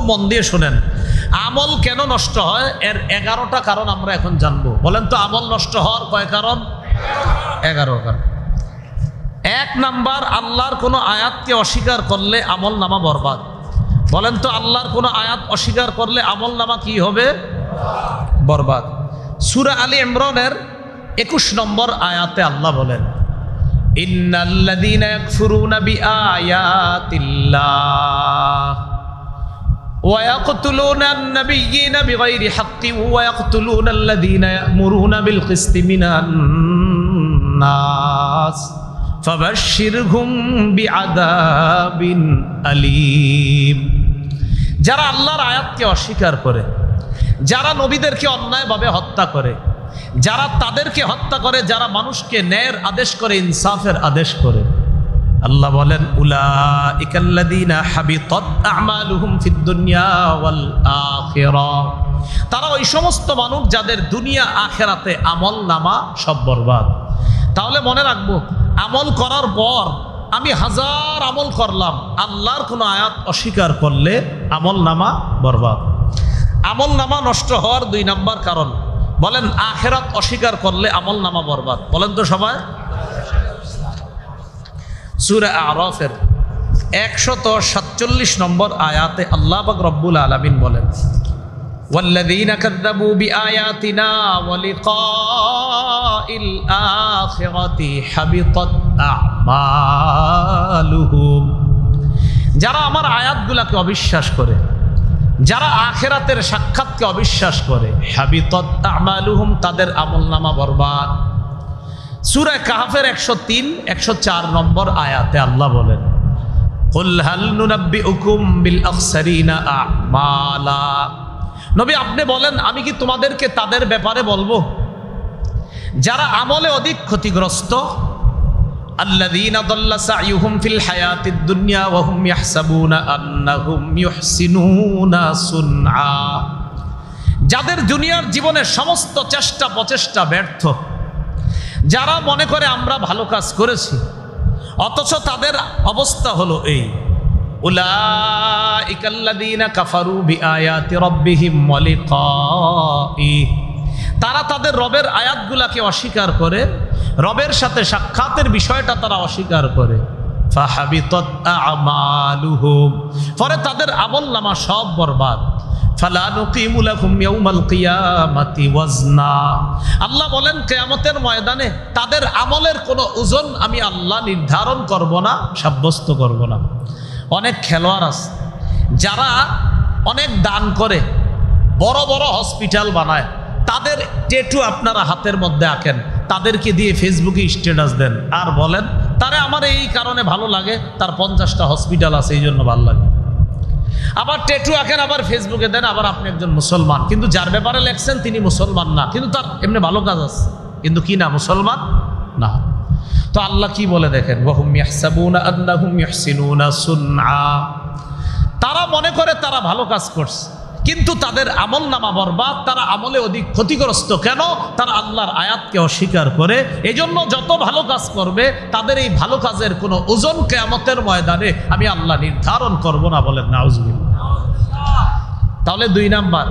মন দিয়ে শুনেন, আমল কেন নষ্ট হয় এর 11টা কারণ আমরা এখন জানবো। বলেন তো আমল নষ্ট হওয়ার কয় কারণ? 11 কারণ। 1 নাম্বার, আল্লাহর কোনো আয়াতকে অস্বীকার করলে আমল নামা বরবাদ। বলেন তো আল্লাহর কোনো আয়াত অস্বীকার করলে আমল নামা কি হবে? বরবাদ। সূরা আলী ইমরানের 21 নম্বর আয়াতে আল্লাহ বলেন, ইন্নাল্লাযীনা ইয়াকফুরুনা বিআয়াতিল্লাহ ওয়া ইয়াকতুলুনান নাবিয়্যিনা বিগাইরি হাক্কিন ওয়া ইয়াকতুলুনাল্লাযীনা ইয়া'মুরুনা বিল কিসতি মিনান নাস ফাবাশশিরহুম বিআযাবিন আলীম। যারা আল্লাহর আয়াতকে অস্বীকার করে, যারা নবীদেরকে অন্যায়ভাবে হত্যা করে, যারা তাদেরকে হত্যা করে, যারা মানুষকে ন্যায়ের আদেশ করে, ইনসাফের আদেশ করে, আল্লাহ বলেন উলাইকাল্লাযীনা হাবিতাত আমালুহুম ফিদ দুনিয়া ওয়াল আখিরাহ। তারা ওই সমস্ত মানুষ যাদের দুনিয়া আখিরাতে আমল নামা সব বরবাদ। তাহলে মনে রাখবো, আমল করার পর আমি 1000 আমল করলাম, আল্লাহর কোনো আয়াত অস্বীকার করলে আমল নামা বরবাদ। আমল নামা নষ্ট হওয়ার 2 নম্বর কারণ, বলেন আখিরাত অস্বীকার করলে আমল নামা বরবাদ। বলেন তো সবাই। সূরা আরাফের 147 নম্বর আয়াতে আল্লাহ পাক রব্বুল আলামিন বলেন, ওয়াল্লাযীনা কাযযাবু বিআয়াতিনা ওয়া লিকাইল আখিরাতি হাবিতাত আমালুহুম। যারা আমার আয়াতগুলোকে অবিশ্বাস করে, যারা আখিরাতের সাক্ষাৎকে অবিশ্বাস করে, হাবিতাত আমালুহুম, তাদের আমলনামা বরবাদ। সূরা কাহফের 103-104 নম্বর আয়াতে আল্লাহ বলেন, কুল হাল নুনাব্বিউকুম বিল আখসারিনা আমালা। নবী আপনি বলেন, আমি কি তোমাদেরকে তাদের ব্যাপারে বলবো যারা আমলে অধিক ক্ষতিগ্রস্ত? আল্লাযীনা দাল্লা সাইয়ুহুম ফিল হায়াতিদ দুনিয়া ওয়া হুম ইয়াহসাবুনা আন্নাহুম ইউহসিনুনা সুনআ। যাদের দুনিয়ার জীবনের সমস্ত চেষ্টা প্রচেষ্টা ব্যর্থ, যারা মনে করে আমরা ভালো কাজ করেছি, অথচ তাদের অবস্থা হলো এই, উলাইকাল্লাযীনা কাফারু বিআয়াতি রাব্বিহিম ওয়া লিকাইহি। তারা তাদের রবের আয়াতগুলাকে অস্বীকার করে, রবের সাথে সাক্ষাতের বিষয়টা তারা অস্বীকার করে। ফাহাবিতাত আমালুহুম, ফলে তাদের আমলনামা সব বরবাদ। ফালা নুকিমু লাহুম ইয়াউমাল কিয়ামাতি ওয়াজনা। আল্লাহ বলেন কিয়ামতের ময়দানে তাদের আমলের কোনো ওজন আমি আল্লাহ নির্ধারণ করব না, সাব্যস্ত করব না। অনেক খেলোয়াড় আছে যারা অনেক দান করে, বড় বড় হসপিটাল বানায়, তাদের ট্যাটু আপনারা হাতের মধ্যে আঁকেন, তাদেরকে দিয়ে ফেসবুকে স্ট্যাটাস দেন আর বলেন তারে আমার এই কারণে ভালো লাগে, তার 50টা হসপিটাল আছে এই জন্য ভালো লাগে। আবার ট্যাটু আঁকেন, আবার ফেসবুকে দেন, আবার আপনি একজন মুসলমান, কিন্তু যার ব্যাপারে লেখছেন তিনি মুসলমান না, কিন্তু তার এমনি ভালো কাজ আছে, কিন্তু কি না মুসলমান না। তো আল্লাহ কি বলে দেখেন, ওয়াহুম ইয়াহসাবুনা আন্নাহুম ইউহসিনুনা সুনআ। তারা মনে করে তারা ভালো কাজ করছে, কিন্তু তাদের আমল নামা বরবাদ, তারা আমলে অধিক ক্ষতিগ্রস্ত। কেন? তারা আল্লাহর আয়াতকে অস্বীকার করে। এজন্য যত ভালো কাজ করবে তাদের এই ভালো কাজের কোনো ওজন কিয়ামতের ময়দানে আমি আল্লাহ নির্ধারণ করব না। বলেন নাউজুবিল্লাহ। তাহলে 2 নাম্বার,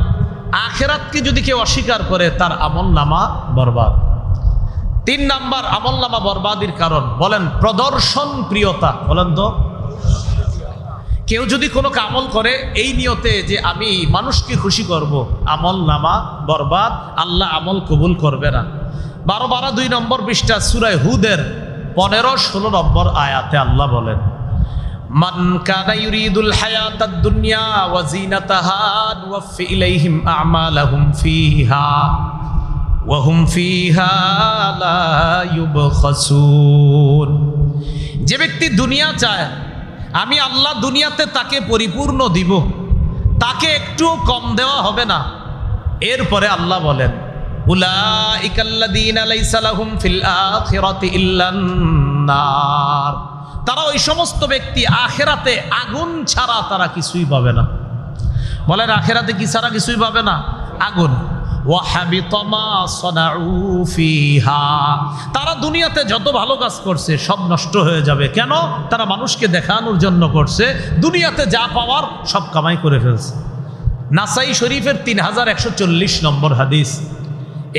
আখিরাতকে যদি কেউ অস্বীকার করে তার আমল নামা বরবাদ। 3 নাম্বার আমল নামা বরবাদির কারণ, বলেন প্রদর্শন প্রিয়তা। বলেন তো, কেউ যদি কোনো আমল করে এই নিয়তে যে আমি মানুষকে খুশি করব, আমল নামা বরবাদ, আল্লাহ আমল কবুল করবে না। 12-2 নম্বর পৃষ্ঠা সূরা হুদের 15-16 নম্বর আয়াতে আল্লাহ বলেন, মান কানা ইউরিদুল হায়াতাদ দুনিয়া ওয়া জিনাতাহা নুওয়াফি ইলাইহিম আমালাহুম ফিহা ওয়া হুম ফিহা লা ইউবখাসুন। যে ব্যক্তি দুনিয়া চায়, আমি আল্লাহ দুনিয়াতে তাকে পরিপূর্ণ দিব, তাকে একটু কম দেওয়া হবে না। এরপরে আল্লাহ বলেন, উলাইকাল্লাযীনা লাইসা লাহুম ফিল আখিরাতি ইল্লান নার। তারা ওই সমস্ত ব্যক্তি আখিরাতে আগুন ছাড়া তারা কিছুই পাবে না। বলেন আখিরাতে কি ছাড়া কিছুই পাবে না? আগুন। ওয়া হাবিতা মা সানাউ ফিহা, তারা দুনিয়াতে যত ভালো কাজ করছে সব নষ্ট হয়ে যাবে। কেন? তারা মানুষকে দেখানোর জন্য করছে, দুনিয়াতে যা পাওয়ার সব কামাই করে ফেলছে। নাসাই শরীফের 3140 নম্বর হাদিস।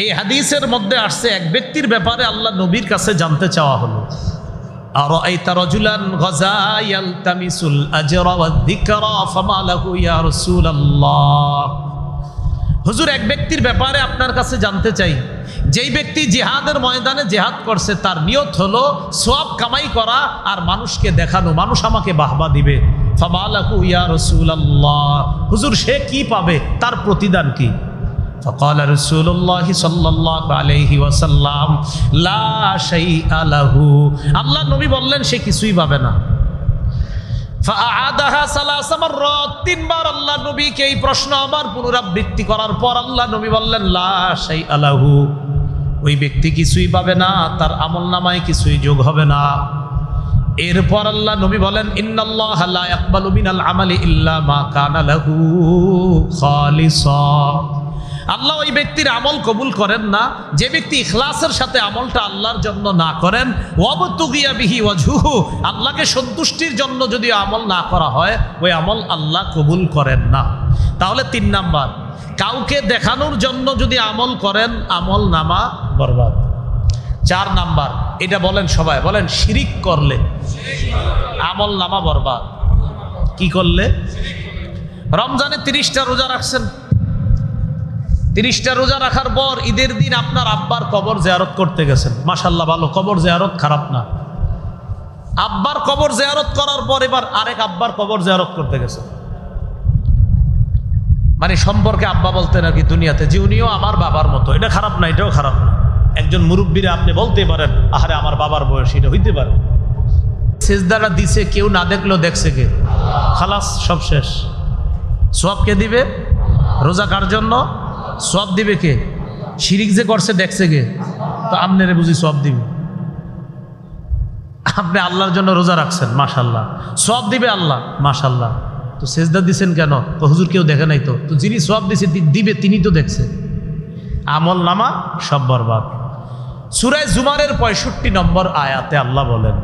এই হাদিসের মধ্যে আসছে এক ব্যক্তির ব্যাপারে আল্লাহ নবীর কাছে জানতে চাওয়া হলো, আরাআইতা রাজুলান গাযা ইয়ালতামিসুল আজরা ওয়াদ যিকরা ফামা লাহু ইয়া রাসূলুল্লাহ। হুজুর, এক ব্যক্তির ব্যাপারে আপনার কাছে জানতে চাই, যেই ব্যক্তি জিহাদের ময়দানে জিহাদ করছে, তার নিয়ত হলো সওয়াব কামাই করা আর মানুষকে দেখানো, মানুষ আমাকে বাহবা দিবে। ফামা লাহু ইয়া রাসূলুল্লাহ, হুজুর সে কি পাবে, তার প্রতিদান কি? فقال رسول الله صلى الله عليه وسلم لا شيء له, আল্লাহ নবী বললেন সে কিছুই পাবে না। فأعادها ثلاث مرات, তিনবার আল্লাহ নবীকে এই প্রশ্ন আবার পুনরাবৃত্তি করার পর আল্লাহ নবী বললেন লা শাইআ লাহু, ওই ব্যক্তি কিছুই পাবে না, তার আমলনামায় কিছুই যোগ হবে না। এরপর আল্লাহ নবী বলেন ইন্নাল্লাহা লা ইয়াকবালু মিনাল আমালি ইল্লা মা কানা লাহু খালিসা, আল্লাহ ওই ব্যক্তির আমল কবুল করেন না যে ব্যক্তি ইখলাসের সাথে আমলটা আল্লাহর জন্য না করেন। ওয়াবতুগিয়া বিহি ওয়াজহুহু, আল্লাহকে সন্তুষ্টির জন্য যদি আমল না করা হয় ওই আমল আল্লাহ কবুল করেন না। তাহলে 3 নাম্বার, কাউকে দেখানোর জন্য যদি আমল করেন আমল নামা বরবাদ। 4 নাম্বার, এটা বলেন সবাই, বলেন শিরিক করলে আমল নামা বরবাদ। কি করলে? রমজানে 30টা রোজা রাখছেন, 30টা রোজা রাখার পর ঈদের দিন আপনার আব্বার কবর জিয়ারত করতে গেছেন, মাশাআল্লাহ ভালো, কবর জিয়ারত খারাপ না। আব্বার কবর জিয়ারত করার পর এবার আরেক আব্বার কবর জিয়ারত করতে গেছেন, মানে সম্পর্কে আব্বা বলতে নাকি দুনিয়াতে যে উনিও আমার বাবার মতো, এটা খারাপ না, এটাও খারাপ না। একজন মুরব্বীরা আপনি বলতে পারেন আহারে আমার বাবার বয়স, এটা হইতে পারে। সেজদাটা দিছে কেউ না দেখলো, দেখছে কে? খালাস, সব শেষ। সওয়াব কে দিবে? রোজা কার জন্য? সওয়াব দিবে কে? শিরিক যে করছে দেখছে কে? তো আপনারে বুঝি সওয়াব দিবে? আপনি আল্লাহর জন্য রোজা রাখছেন, মাশাআল্লাহ, সওয়াব দিবে আল্লাহ, মাশাআল্লাহ। তো সেজদা দিছেন কেন? তো হুজুর কেউ দেখে নাই তো। তো যিনি সওয়াব দিছে দিবে তিনি তো দেখছে। আমল নামা সব বরবাদ। সূরা জুমারের 65 নম্বর আয়াতে আল্লাহ বলেন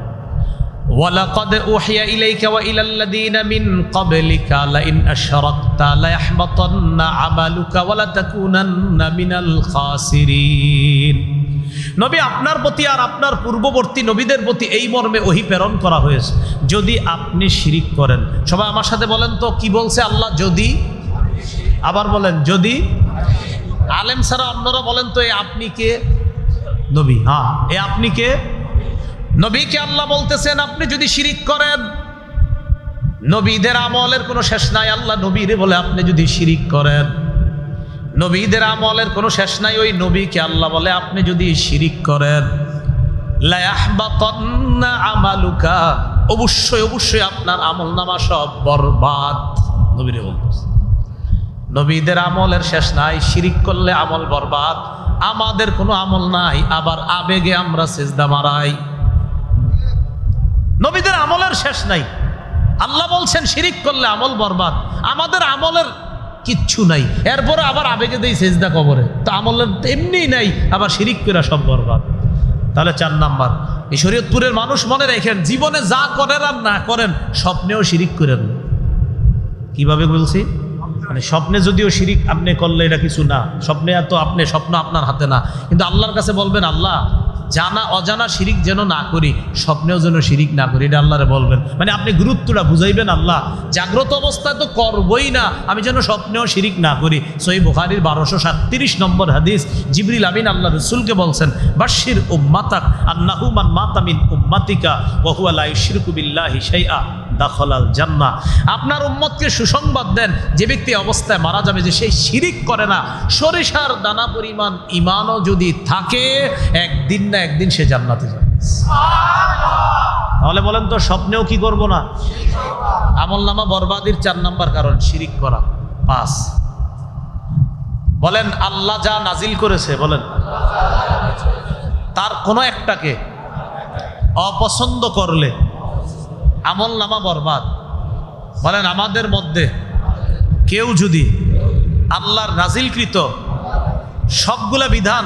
ওয়ালাকাদ উহিয়া ইলাইকা ওয়া ইলাল্লাযীনা মিন ক্বাবলিকা লাইন আশরাকতা লায়াহবাতান্না আমালুকা ওয়া লাতাকুনান্না মিনাল খাসিরিন। নবী আপনার প্রতি আর আপনার পূর্ববর্তী নবীদের প্রতি এই মর্মে ওহী প্রেরণ করা হয়েছে, যদি আপনি শিরিক করেন। সবাই আমার সাথে বলেন তো কি বলছে আল্লাহ? যদি। আবার বলেন যদি। আলেম ছাড়া অন্যরা বলেন তো এ আপনি কে? নবী। হ্যাঁ, এ আপনি কে? নবীকে আল্লাহ বলতেছেন আপনি যদি শিরিক করেন, নবীদের আমলের কোনো শেষ নাই। আল্লাহ নবীরে বলে আপনি যদি শিরিক করেন, নবীদের আমলের কোনো শেষ নাই। ওই নবীকে আল্লাহ বলে আপনি যদি শিরিক করেন লা ইয়াহবাতান্না আমালুকা, অবশ্যই অবশ্যই আপনার আমলনামা সব বরবাদ। নবীরে বলতেছে নবীদের আমলের শেষ নাই, শিরিক করলে আমল বরবাদ। আমাদের কোনো আমল নাই, আবার আবেগে আমরা সিজদা মারাই। নবীদের আমলের শেষ নাই, আল্লাহ বলছেন শিরিক করলে আমল বরবাদ। আমাদের আমলের কিচ্ছু নাই, এরপরে আবার আবেগে দেই সিজদা কবরে। তো আমলের এমনি নাই, আবার শিরিক করে সব বরবাদ। তাহলে 4 নাম্বার, এই শরীয়তপুরের মানুষ মনে রাখেন, জীবনে যা করেন আর না করেন স্বপ্নেও শিরিক করেন। কিভাবে বলছি? মানে স্বপ্নে যদিও শিরিক আপনি করলে এটা কিছু না, স্বপ্নে তো আপনি স্বপ্ন আপনার হাতে না, কিন্তু আল্লাহর কাছে বলবেন আল্লাহ জানা অজানা শিরিক যেন না করি, স্বপ্নেও যেন শিরিক না করি, এটা আল্লাহরে বলবেন। মানে আপনি গুরুত্বটা বুঝাইবেন, আল্লাহ জাগ্রত অবস্থায় তো করবই না, আমি যেন স্বপ্নেও শিরিক না করি। সহিহ বুখারীর 1237 নম্বর হাদিস, জিবরিল আমিন আল্লাহ রাসূলকে বলছেন বাশশির উম্মাতাক আন্নাহু মান মাতা মিন উম্মাতিকা ওয়া হুয়া লা ইউশরিকু বিল্লাহি শাইআ দাখালাল জান্নাহ। আপনার উম্মতকে সুসংবাদ দেন, যে ব্যক্তি অবস্থায় মারা যাবে যে সেই শিরিক করে না, সরিষার দানা পরিমাণ ঈমানও যদি থাকে, একদিন না একদিন সে জান্নাতে যাবে। তাহলে বলেন তো স্বপ্নেও কি করব না? আমলনামা বরবাদির 4 নাম্বার কারণ শিরিক করা। 5 বলেন আল্লাহ যা নাজিল করেছে, বলেন তার কোনো একটাকে অপছন্দ করলে আমলনামা বরবাদ। বলেন আমাদের মধ্যে কেউ যদি আল্লাহর নাজিলকৃত সবগুলা বিধান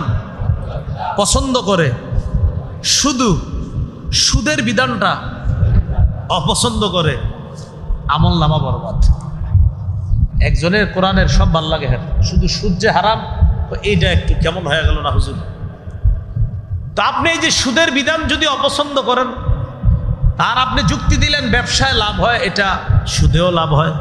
পছন্দ করে, শুধু সুদের বিধানটা অপছন্দ করে, আমল নামা বরবাদ। একজনের কোরআনের সব ভাল লাগে, হ্যাঁ শুধু সুদ যে হারাম, এইটা একটু কেমন হয়ে গেল না হুজুর। তো আপনি এই যে সুদের বিধান যদি অপছন্দ করেন, আর আপনি যুক্তি দিলেন ব্যবসায় লাভ হয়, এটা সুদেও লাভ হয়।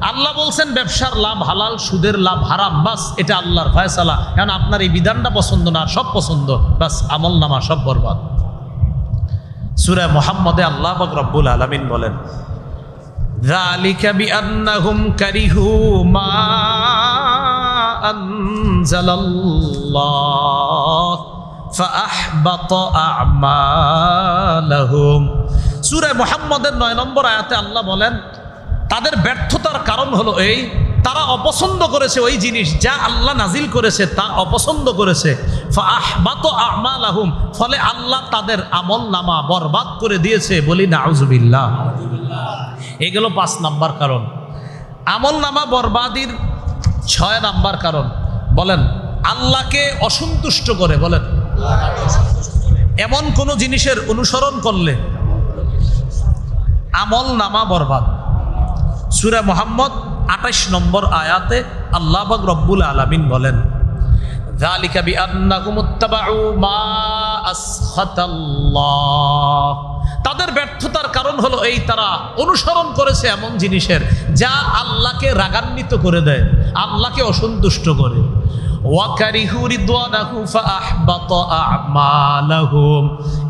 আল্লাহ বলছেন ব্যবসার লাভ হালাল, সুদের লাভ হারাম, বাস এটা আল্লাহর ফয়সালা। কারণ আপনার এই বিধানটা পছন্দ না, সব পছন্দ, বাস আমল নামা সব বরবাদ। সূরা মুহাম্মদে আল্লাহ পাক রব্বুল আলামিন বলেন, যালিকা বিআন্নাহুম কারিহু মা আনজালাল্লাহ ফাআহবাতা আ'মালাহুম। সূরা মুহাম্মদের 9 নম্বর আয়াতে আল্লাহ বলেন, তাদের ব্যর্থতার কারণ হলো এই, তারা অপছন্দ করেছে ওই জিনিস যা আল্লাহ নাজিল করেছে, তা অপছন্দ করেছে। ফাআহবাতা আ'মালাহুম, ফলে আল্লাহ তাদের আমল নামা বরবাদ করে দিয়েছে। বলি নাউজুবিল্লাহ। এগুলো 5 নাম্বার কারণ। আমল নামা বরবাদির 6 নাম্বার কারণ বলেন, আল্লাহকে অসন্তুষ্ট করে। বলেন, এমন কোন জিনিসের অনুসরণ করলে আমল নামা বরবাদ। সূরা মুহাম্মদ 28 নম্বর আয়াতে আল্লাহ পাক রব্বুল আলামিন বলেন, যালিকা বিআন্নাকুম ইত্তাবাউ মা আসখাতাল্লাহ, তাদের ব্যর্থতার কারণ হলো এই, তারা অনুসরণ করেছে এমন জিনিসের যা আল্লাহকে রাগান্বিত করে দেয়, আল্লাহকে অসন্তুষ্ট করে। ওয়াকারিহু রিদওয়ানাহু ফাআহবাতা আ'মালাহুম,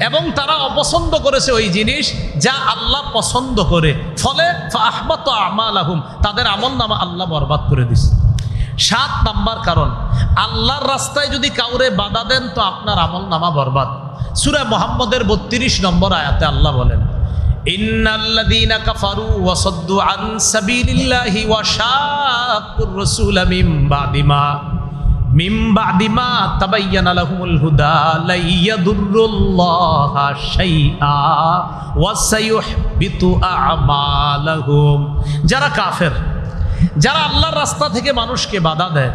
এবং তারা অপছন্দ করেছে ওই জিনিস যা আল্লাহ পছন্দ করে, ফলে ফাআহবাতা আ'মালাহুম, তাদের আমলনামা আল্লাহ বরবাদ করে দিয়েছে। 7 নাম্বার কারণ, আল্লাহর রাস্তায় যদি কাউরে বাধা দেন তো আপনার আমলনামা বরবাদ। সূরা মুহাম্মদের 32 নম্বর আয়াতে আল্লাহ বলেন, ইন্নাল্লাযীনা কাফারু ওয়া সাদ্দু আন সাবিলিল্লাহি ওয়া শাক্কুর রাসূলা মিন বা'দি মা তাবায়্যানা লাহুমুল হুদা লা ইয়াদুররুল্লাহা শাইআ ওয়া সায়ুহবিতু আ'মালাহুম। যারা কাফের, যারা আল্লাহর রাস্তা থেকে মানুষকে বাধা দেয়,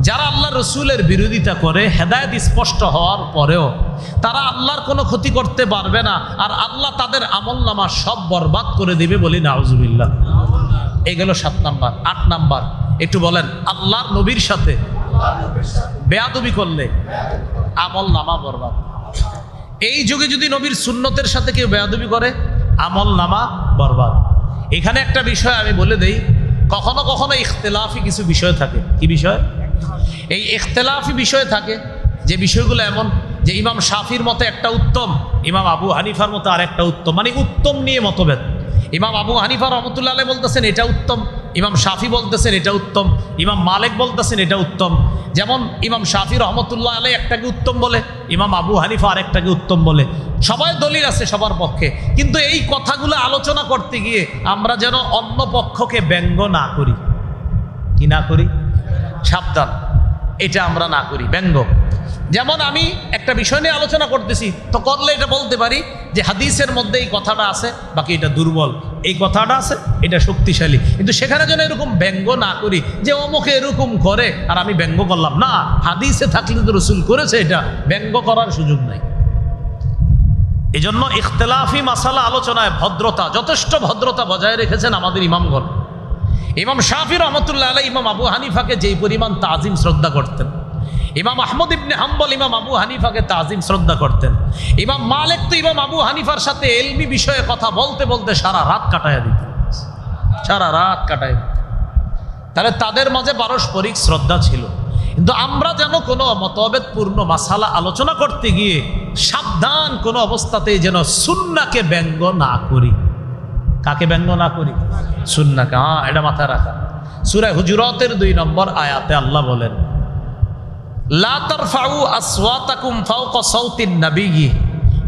যারা আল্লাহ রসুলের বিরোধিতা করে, হেদায়েত স্পষ্ট হওয়ার পরেও তারা আল্লাহর কোনো ক্ষতি করতে পারবে না, আর আল্লাহ তাদের আমলনামা সব বরবাদ করে দিবে। বলি নাউজুবিল্লাহ। এই গেল 7 নাম্বার। 8 নাম্বার একটু বলেন, আল্লাহর নবীর সাথে বেয়াদবি করলে আমলনামা বরবাদ। এই যুগে যদি নবীর সুন্নতের সাথে কেউ বেয়াদবি করে, আমলনামা বরবাদ। এখানে একটা বিষয় আমি বলে দেই, কখনো কখনো ইখতিলাফি কিছু বিষয় থাকে। কি বিষয়? এই ইখতিলাফি বিষয় থাকে যে বিষয়গুলো এমন যে ইমাম শাফির মতে একটা উত্তম, ইমাম আবু হানিফার মতে আরেকটা উত্তম, মানে উত্তম নিয়ে মতভেদ। ইমাম আবু হানিফা রহমতুল্লাহ আলাইহি বলতেছেন এটা উত্তম, ইমাম শাফি বলতেছেন এটা উত্তম, ইমাম মালিক বলতেছেন এটা উত্তম। যেমন ইমাম শাফি রহমতুল্লাহ আলাইহি একটাকে উত্তম বলে, ইমাম আবু হানিফা আরেকটাকে উত্তম বলে। সবাই দলিল আছে সবার পক্ষে, কিন্তু এই কথাগুলো আলোচনা করতে গিয়ে আমরা যেন অন্য পক্ষকে ব্যঙ্গ না করি। কি না করি? সাবধান, এটা আমরা না করি, ব্যঙ্গ। যেমন আমি একটা বিষয় নিয়ে আলোচনা করতেছি, তো করলে এটা বলতে পারি যে হাদিসের মধ্যে এই কথাটা আছে, বাকি এটা দুর্বল, এই কথাটা আছে, এটা শক্তিশালী। কিন্তু সেখানে যেন এরকম ব্যঙ্গ না করি যে অমুকে এরকম করে আর আমি ব্যঙ্গ করলাম না। হাদিসে থাকলে তো রসুল করেছে, এটা ব্যঙ্গ করার সুযোগ নাই। এই জন্য ইখতিলাফি মাসালা আলোচনায় ভদ্রতা, যথেষ্ট ভদ্রতা বজায় রেখেছেন আমাদের ইমামগণ। ইমাম শাফি রহমতুল্লাহ আলাইহি ইমাম আবু হানিফাকে যেই পরিমাণ তাজিম শ্রদ্ধা করতেন, ইমাম আহমদ ইবনে হাম্বল ইমাম আবু হানিফাকে তাজিম শ্রদ্ধা করতেন, ইমাম মালিক তো ইমাম আবু হানিফার সাথে ইলমি বিষয়ে কথা বলতে বলতে সারা রাত কাটায় দিতেন, সারা রাত কাটায় দিতেন। তাহলে তাদের মাঝে পারস্পরিক শ্রদ্ধা ছিল। কিন্তু আমরা যেন কোনো মতভেদপূর্ণ মাসালা আলোচনা করতে গিয়ে সাবধান, কোনো অবস্থাতেই যেন সুন্নাহকে ব্যঙ্গ না করি। কাকে ব্যঙ্গ না করি? সুন্নাহকে। হ্যাঁ, এটা মাথায় রাখা। সূরা হুজুরাতের 2 নম্বর আয়াতে আল্লাহ বলেন, লা তারফাউ আসওয়াতাকুম ফাওকা সাউতিন নাবিয়্যি,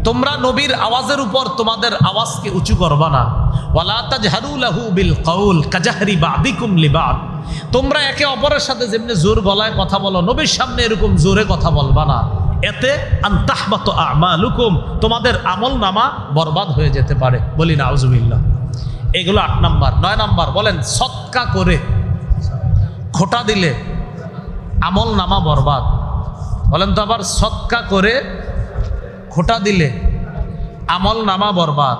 তোমরা নবীর আওয়াজের উপর তোমাদের আওয়াজকে উঁচু করবা না। ওয়ালা তাজহারু লাহু বিল কাউল কাজাহরি বাদিকুম লিবাদ, তোমরা একে অপরের সাথে যেমনি জোর গলায় কথা বলো, নবীর সামনে এরকম জোরে কথা বলবা না। এতে আনতাহবাত আমালুকুম, তোমাদের আমলনামা বরবাদ হয়ে যেতে পারে। বলি নাউজুবিল্লাহ। এগুলো 8 নাম্বার। 9 নাম্বার বলেন, সদকা করে খোটা দিলে আমল নামা বরবাদ। বলেন তো আবার সদকা করে খোটা দিলে আমল নামা বরবাদ।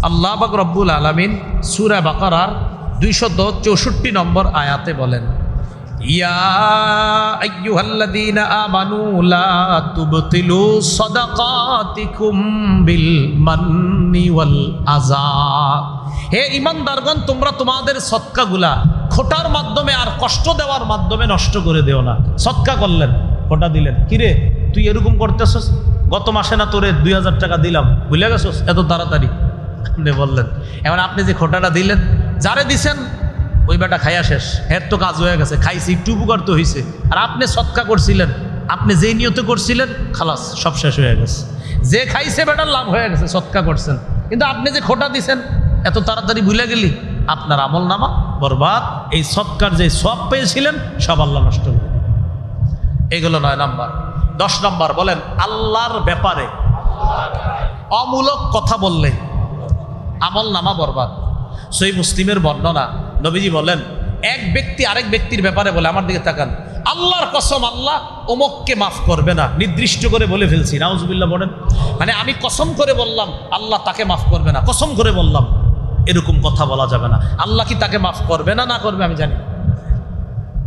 আল্লাহ পাক রব্বুল আলামিন সূরা বাকারার 264 নম্বর আয়াতে বলেন, ইয়া আইয়ুহাল্লাযীনা আমানু লা তুবতিলু সাদাকাতিকুম বিল মান্নি ওয়াল আযা। হে ঈমানদারগণ, তোমরা তোমাদের সদকাগুলা খোটার মাধ্যমে আর কষ্ট দেওয়ার মাধ্যমে নষ্ট করে দিও না। সদকা করলেন, খোটা দিলেন, কিরে তুই এরকম করতেছস, গত মাসে না তোরে 2000 টাকা দিলাম, ভুলে গেছস এত তাড়াতাড়ি? আপনি বললেন, এখন আপনি যে খোটাটা দিলেন, যারে দিছেন ওই বেটা খাইয়া শেষ, এর তো কাজ হয়ে গেছে, খাইছি একটু উপকার তো হয়েছে। আর আপনি সদকা করছিলেন, আপনি যেই নিয়তে করছিলেন, খালাস সব শেষ হয়ে গেছে। যে খাইছে বেটার লাভ হয়ে গেছে, সদকা করছেন। কিন্তু আপনি যে খোটা দিছেন এত তাড়াতাড়ি ভুলে গেলি, আপনার আমল নামা বরবাদ। এই সদকার যে সব পেয়েছিলেন সব আল্লাহ নষ্ট করে। এগুলো 9 নাম্বার। 10 নাম্বার বলেন, আল্লাহর ব্যাপারে অমূলক কথা বললে আমল নামা বরবাদ। সহিহ মুসলিমের বর্ণনা, নবীজি বলেন, এক ব্যক্তি আরেক ব্যক্তির ব্যাপারে বলে, আমার দিকে তাকান, আল্লাহর কসম আল্লাহ অমুককে মাফ করবে না, নির্দিষ্ট করে বলে ফেলছি, নাউজুবিল্লাহ বলেন। মানে আমি কসম করে বললাম আল্লাহ তাকে মাফ করবে না, কসম করে বললাম, এরকম কথা বলা যাবে না। আল্লাহ কি তাকে মাফ করবে না না করবে আমি জানি,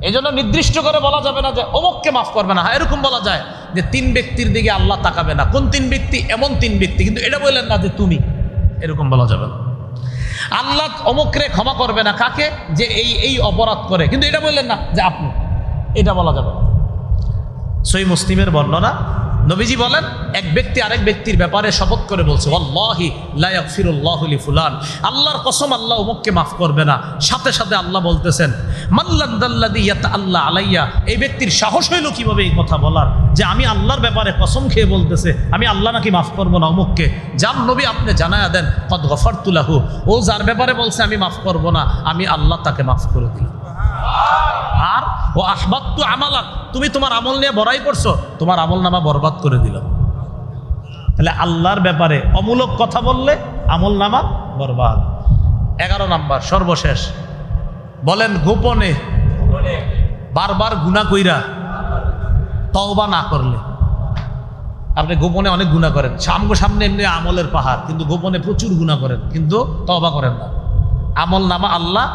এই জন্য নির্দিষ্ট করে বলা যাবে না যে অমুককে মাফ করবে না। হ্যাঁ, এরকম বলা যায় যে 3 ব্যক্তির দিকে আল্লাহ তাকাবে না। কোন 3 ব্যক্তি? এমন 3 ব্যক্তি, কিন্তু এটা বললেন না যে তুমি, এরকম বলা যাবে না। আল্লাহ অমুকরে ক্ষমা করবে না, কাকে? যে এই অপরাধ করে, কিন্তু এটা বললেন না যে আপনি, এটা বলা যাবে না। সহিহ মুসলিমের বর্ণনা, নবীজি বলেন, এক ব্যক্তি আরেক ব্যক্তির ব্যাপারে শপথ করে বলছে, ওয়াল্লাহি লা ইয়াগফিরুল্লাহু লিফুলান, আল্লাহর কসম আল্লাহ অমুককে মাফ করবে না। সাথে সাথে আল্লাহ বলতেছেন, মাল্লাদাল্লাযী ইয়াতাআল্লা আলাইয়া, এই ব্যক্তির সাহস হইল কিভাবে এই কথা বলার, যে আমি আল্লাহর ব্যাপারে কসম খেয়ে বলতেছে আমি আল্লাহ নাকি মাফ করবো না অমুককে। যার নবী আপনি জানায়া দেন, কদ গফারতু লাহু, ও যার ব্যাপারে বলছে আমি মাফ করবো না, আমি আল্লাহ তাকে মাফ করে দিই। আর ও আহবাত্তু আমালাক, তুমি তোমার আমল নিয়ে বড়াই করছো, তোমার আমল নামা বরবাদ করে দিল। তাহলে আল্লাহর ব্যাপারে অমূলক কথা বললে আমল নামা বরবাদ। 11 নাম্বার, সর্বশেষ বলেন, গোপনে বারবার গুনাহ কইরা তওবা না করলে। আপনি গোপনে অনেক গুনাহ করেন, সামনে এমনি আমলের পাহাড়, কিন্তু গোপনে প্রচুর গুনাহ করেন, কিন্তু তওবা করেন না। আমল নামা আল্লাহ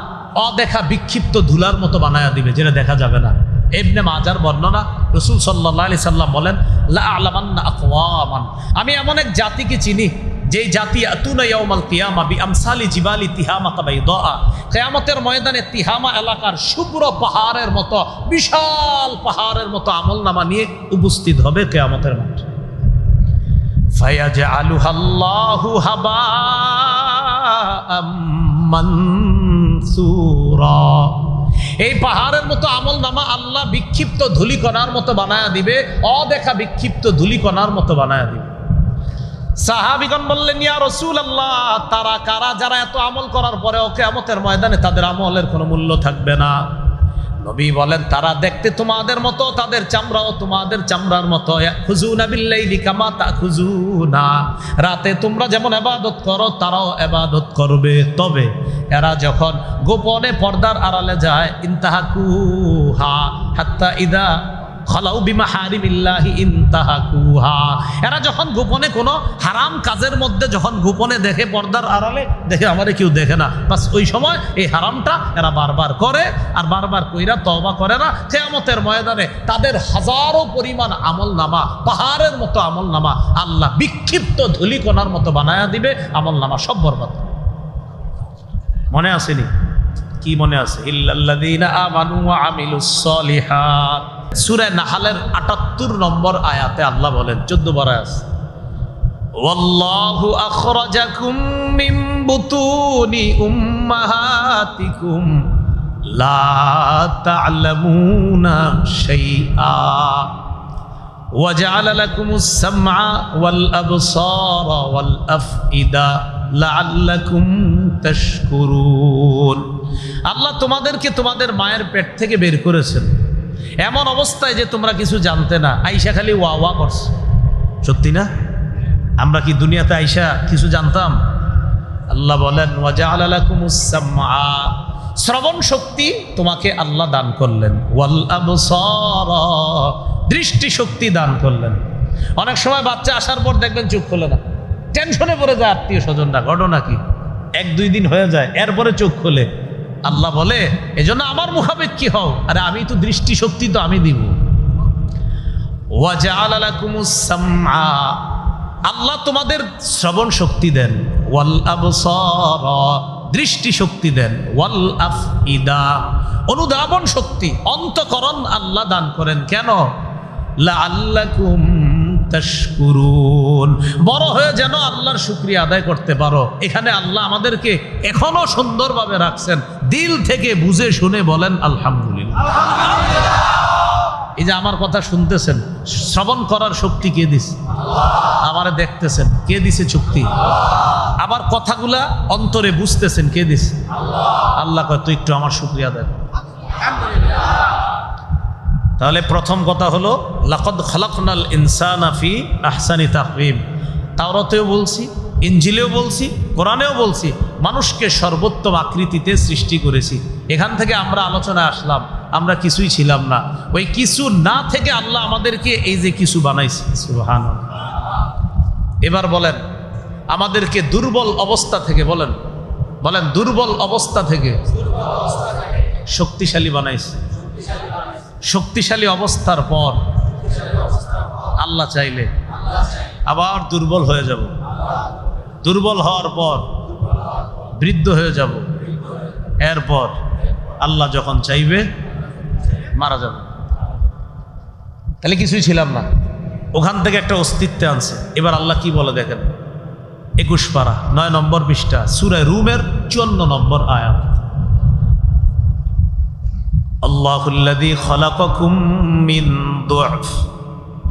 অদেখা বিক্ষিপ্ত ধুলার মতো বানায়া দিবে, যেটা দেখা যাবে না। ইবনে মাজার বর্ণনা, রাসূল সাল্লাল্লাহু আলাইহি সাল্লাম বলেন, লা আ'লামান্না আকওয়ামান, আমি এমন এক জাতিকে চিনি, যেই জাতি আতুনা ইয়াউমাল কিয়ামা বিআমসালি জিবালি তিহামা বাইদা, কিয়ামতের ময়দানে তিহামা এলাকার শুভ্র পাহাড়ের মতো, বিশাল পাহাড়ের মতো আমলনামা নিয়ে উপস্থিত হবে কিয়ামতের মাঠে। ফায়াজআলুহাল্লাহু হাবাআম মানসুরা, এই পাহাড়ের মতো আমল নামা আল্লাহ বিক্ষিপ্ত ধূলিকণার মতো বানায়া দিবে, অদেখা বিক্ষিপ্ত ধূলিকণার মতো বানায়া দিবে। সাহাবীগণ বললেন, ইয়া রাসূলুল্লাহ, তারা কারা যারা এত আমল করার পরেও কিয়ামতের ময়দানে তাদের আমলের কোনো মূল্য থাকবে না? নবী বলেন, তারা দেখতে তোমাদের মতো, তাদের চামড়াও তোমাদের চামড়ার মতো। ইয়াখুযুনা বিল্লাইলি কামা তাখুযুনা, রাতে তোমরা যেমন ইবাদত করো তারাও ইবাদত করবে, তবে এরা যখন গোপনে পর্দার আড়ালে যায়, ইনতাহাকুহা হাত্তা ইদা খালাউ বিমাহারিমিল্লাহি ইনতাহাকুহা, এরা যখন গোপনে কোনো হারাম কাজের মধ্যে যখন গোপনে দেখে, পর্দার আড়ালে দেখে আমারে কেউ দেখে না, বাস ওই সময় এই হারামটা এরা বারবার করে, আর বারবার কইরা তওবা করে না। কিয়ামতের ময়দানে তাদের হাজারো পরিমাণ আমল নামা, পাহাড়ের মতো আমল নামা আল্লাহ বিক্ষিপ্ত ধূলিকণার মতো বানায়া দিবে, আমল নামা সব বরবাদ। মনে আসেনি? কি মনে আছে? ইল্লাল্লাযীনা আমানু ওয়া আমিলুস সলিহাত, সূরা নাহলের ৭৮ নম্বর আয়াতে আল্লাহ বলেন, 14 বার আয়াত, ওয়াল্লাহু আখরাজাকুম মিন বুতুনি উম্মাহাতিকুম লা তা'লামুনা শাইআ ওয়া জা'আলা লাকুমুস সামআ ওয়াল আবসারা ওয়াল আফইদা লাআল্লাকুম তাশকুরুন। আল্লাহ তোমাদেরকে তোমাদের মায়ের পেট থেকে বের করেছেন এমন অবস্থায় যে তোমরা কিছু জানতে না, আইসা খালি ওয়া ওয়া করছে। সত্যি না? আমরা কি দুনিয়াতে আইসা কিছু জানতাম? আল্লাহ বলেন, ওয়া জাআলা লাকুমুস সামআ, শ্রবণ শক্তি তোমাকে আল্লাহ দান করলেন, ওয়াল আবসারা, দৃষ্টি শক্তি দান করলেন। অনেক সময় বাচ্চা আসার পর দেখবেন চোখ খোলে না, টেনশনে পড়ে যায় আত্মীয় স্বজনরা, ঘটনা কি? 1-2 দিন হয়ে যায়, এরপরে চোখ খোলে। আল্লাহ বলে এজন্য আমার মুখাপেক্ষী কি হও, আরে আমি তো দৃষ্টি শক্তি তো আমি দিব। ওয়াজআলা লাকুমুস সামআ, আল্লাহ তোমাদের শ্রবণ শক্তি দেন, ওয়াল আবসারা, দৃষ্টি শক্তি দেন, ওয়াল আফইদা, অনুধাবন শক্তি, অন্তঃকরণ আল্লাহ দান করেন। কেন? লাআল্লাকুম তাশকুরুন, বড় হয়ে যেন আল্লাহর শুকরিয়া আদায় করতে পারো। এখানে আল্লাহ আমাদেরকে এখনো সুন্দরভাবে রাখছেন, দিল থেকে বুঝে শুনে বলেন আলহামদুলিল্লাহ। এই যে আমার কথা শুনতেছেন, শ্রবণ করার শক্তি কে দিছে? আমারে দেখতেছেন, কে দিছে শক্তি? আবার কথাগুলা অন্তরে বুঝতেছেন, কে দিছে? আল্লাহ কয় তুই একটু আমার শুকরিয়া আদায় কর। তাহলে প্রথম কথা হলো লাকাদ খালাকনাল ইনসানা ফি আহসানি তাকওয়িম। তাওরাতেও বলছি, ইনজিলেও বলছি, কোরআনেও বলছি, মানুষকে সর্বোত্তম আকৃতিতে সৃষ্টি করেছি। এখান থেকে আমরা আলোচনায় আসলাম, আমরা কিছুই ছিলাম না, ওই কিছু না থেকে আল্লাহ আমাদেরকে এই যে কিছু বানাইছে। সুবহানাল্লাহ। এবার বলেন আমাদেরকে দুর্বল অবস্থা থেকে, বলেন বলেন দুর্বল অবস্থা থেকে শক্তিশালী বানাইছে। শক্তিশালী অবস্থার পর আল্লাহ চাইলে আবার দুর্বল হয়ে যাব, দুর্বল হওয়ার পর বৃদ্ধ হয়ে যাব, এরপর আল্লাহ যখন চাইবে মারা যাব। তাহলে কিছুই ছিলাম না, ওখান থেকে একটা অস্তিত্বে আনছে। এবার আল্লাহ কি বলে দেখেন, 21 পারা 9 নম্বর পৃষ্ঠা, সূরা রুমের 54 নম্বর আয়াত। আল্লাহুল্লাযী খালাকাকুম মিন দুআফ,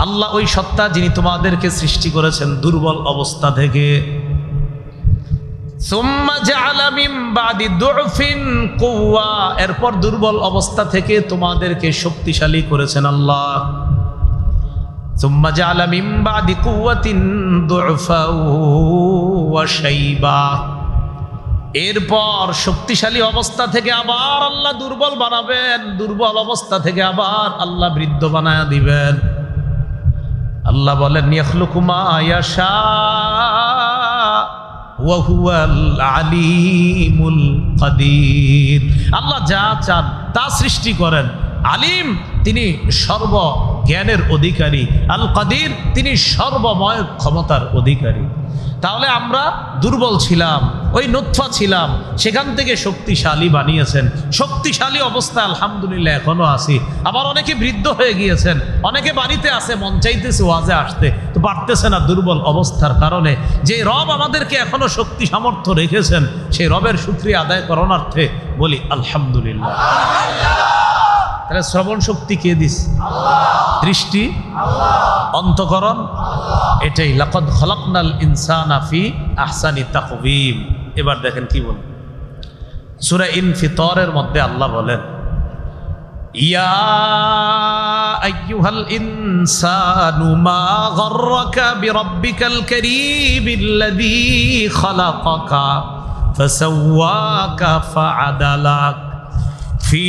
আল্লাহ ওই সত্তা যিনি তোমাদেরকে সৃষ্টি করেছেন দুর্বল অবস্থা থেকে। সুম্মা জাআলা মিন বাদি দুআফিন কুওয়া, এরপর দুর্বল অবস্থা থেকে তোমাদেরকে শক্তিশালী করেছেন আল্লাহ। সুম্মা জাআলা মিন বাদি কুওয়াতিন দুআফা ওয়া শাইবা, এরপর শক্তিশালী অবস্থা থেকে আবার আল্লাহ দুর্বল বানাবেন, দুর্বল অবস্থা থেকে আবার আল্লাহ বৃদ্ধ বানায়া দিবেন। আল্লাহ বলেন ইয়াখলুকু মা ইয়াশা ওয়া হুয়াল আলিমুল কাদির, আল্লাহ যা চান তা সৃষ্টি করেন। আলিম, তিনি সর্ব জ্ঞানের অধিকারী, আল কাদির, তিনি সর্বময় ক্ষমতার অধিকারী। তাহলে আমরা দুর্বল ছিলাম, ওই নুতফা ছিলাম, সেখান থেকে শক্তিশালী বানিয়েছেন। শক্তিশালী অবস্থা আলহামদুলিল্লাহ এখনো আছি। আবার অনেকে বৃদ্ধ হয়ে গিয়েছেন, অনেকে বাড়িতে আছে, মন চাইতেছে ওয়াজে আসতে, তো পারতেছে না দুর্বল অবস্থার কারণে। যে রব আমাদেরকে এখনো শক্তি সামর্থ্য রেখেছেন, সেই রবের শুকরিয়া আদায় করণার্থে বলি আলহামদুলিল্লাহ। তাহলে শ্রবণ শক্তি কে দিস? দৃষ্টি, অন্তঃকরণ, এটাই লাকাদ খালাকনাল ইনসানা ফি আহসানি তাকওয়িম। এবার দেখেন কি বলেন, সূরা ইনফিতরের মধ্যে আল্লাহ বলেন ইয়া আইয়ুহাল ইনসানু মা গাররাকা বিরাব্বিকাল কারীমিল্লাযী খালাকাকা ফাসাওয়াকা ফাআদালাক ফি